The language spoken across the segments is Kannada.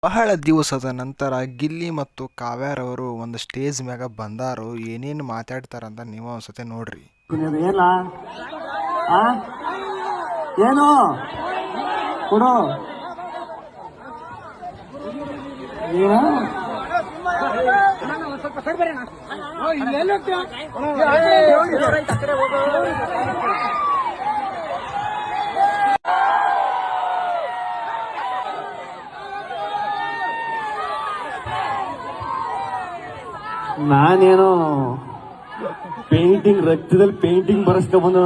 ಬಹಳ ದಿವಸದ ನಂತರ ಗಿಲ್ಲಿ ಮತ್ತು ಕಾವ್ಯಾರವರು ಒಂದು ಸ್ಟೇಜ್ ಮ್ಯಾಗ ಬಂದಾರು. ಏನೇನು ಮಾತಾಡ್ತಾರಂತ ನೀವು ಒಂದ್ಸತಿ ನೋಡ್ರಿ. ಏನ ಆ ಏನು ಕೊಡು ಏನು ನಾನೇನೋ ಪೇಂಟಿಂಗ್ ರಕ್ತದಲ್ಲಿ ಪೇಂಟಿಂಗ್ ಬರೆಸ್ಕೊ ಬಂದ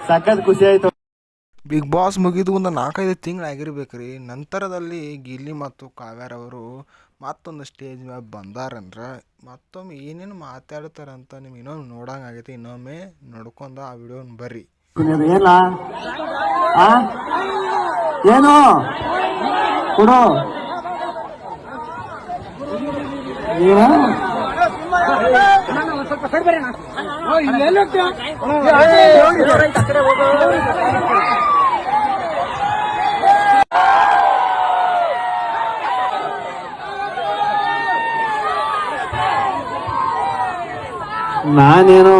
ಸಖತ್ ಖುಷಿ ಆಯ್ತು. ಬಿಗ್ ಬಾಸ್ ಮುಗಿದು ಒಂದು 4-5 ತಿಂಗಳಾಗಿರ್ಬೇಕ್ರಿ. ನಂತರದಲ್ಲಿ ಗಿಲ್ಲಿ ಮತ್ತು ಕಾವ್ಯಾರವರು ಮತ್ತೊಂದು ಸ್ಟೇಜ್ ಮ್ಯಾಗ ಬಂದಾರಂದ್ರೆ ಮತ್ತೊಮ್ಮೆ ಏನೇನು ಮಾತಾಡ್ತಾರಂತ ನಿಮ್ಗೆ ಇನ್ನೊಮ್ಮೆ ನೋಡಂಗಾಗೈತಿ. ಇನ್ನೊಮ್ಮೆ ನೋಡ್ಕೊಂಡು ಆ ವಿಡಿಯೋನ ಬರ್ರಿ. ಏನ ಆ ಏನು ಕೊಡು ಏನು ನಾನೇನೋ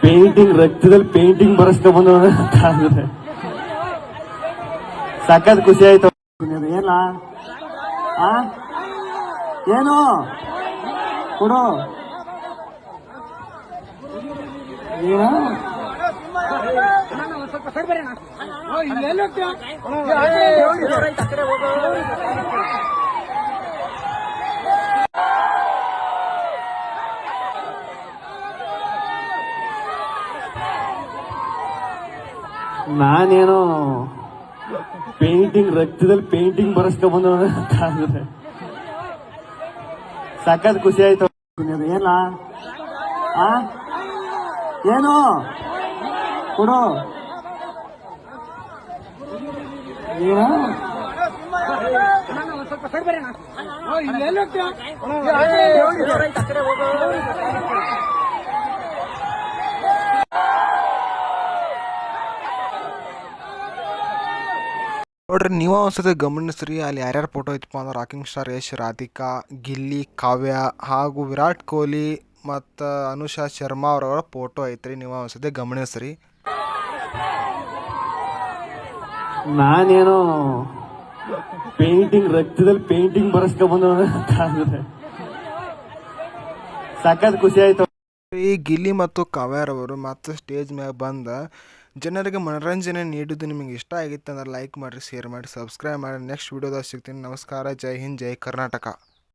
ಪೇಂಟಿಂಗ್ ರಕ್ತದಲ್ಲಿ ಪೇಂಟಿಂಗ್ ಬರೆಸ್ಕೊ ಬಂದ ಸಖತ್ ಖುಷಿ ಆಯ್ತು. ಏನ ಆ ಏನು ಕೊಡು ಏನು ನಾನೇನೋ ಪೇಂಟಿಂಗ್ ರಕ್ತದಲ್ಲಿ ಪೇಂಟಿಂಗ್ ಬರೆಸ್ಕೊ ಬಂದ ಸಖತ್ ಖುಷಿ ಆಯ್ತು. ಏನ ಆ ಏನು ಕೊಡು ಏನು ನೋಡ್ರಿ, ನೀವು ಒಂದ್ಸತಿ ಗಮನಿಸ್ರಿ. ಅಲ್ಲಿ ಯಾರ್ಯಾರು ಫೋಟೋ ಐತಪ್ಪ ಅಂದ್ರೆ ರಾಕಿಂಗ್ ಸ್ಟಾರ್ ಯಶ್, ರಾಧಿಕಾ, ಗಿಲ್ಲಿ, ಕಾವ್ಯ ಹಾಗೂ ವಿರಾಟ್ ಕೊಹ್ಲಿ ಮತ್ತು ಅನುಷಾ ಶರ್ಮಾ ಅವರವರ ಫೋಟೋ ಐತ್ರಿ. ನೀವು ಒಂದ್ಸತಿ ಗಮನಿಸ್ರಿ. ನಾನೇನೋ ಪೇಂಟಿಂಗ್ ರಕ್ತದಲ್ಲಿ ಪೇಂಟಿಂಗ್ ಬರೆಸ್ಕೊ ಬಂದ ಸಖತ್ ಖುಷಿ ಆಯ್ತು. ಈ ಗಿಲ್ಲಿ ಮತ್ತು ಕಾವ್ಯಾರವರು ಮತ್ತೆ ಸ್ಟೇಜ್ ಮ್ಯಾಗ ಬಂದ ಜನರಿಗೆ ಮನೋರಂಜನೆ ನೀಡೋದು ನಿಮಗೆ ಇಷ್ಟ ಆಗಿತ್ತು ಅಂದ್ರೆ ಲೈಕ್ ಮಾಡಿರಿ, ಶೇರ್ ಮಾಡಿ, ಸಬ್ಸ್ಕ್ರೈಬ್ ಮಾಡಿ. ನೆಕ್ಸ್ಟ್ ವಿಡಿಯೋದಾಗ ಸಿಗ್ತೀನಿ. ನಮಸ್ಕಾರ. ಜೈ ಹಿಂದ್, ಜೈ ಕರ್ನಾಟಕ.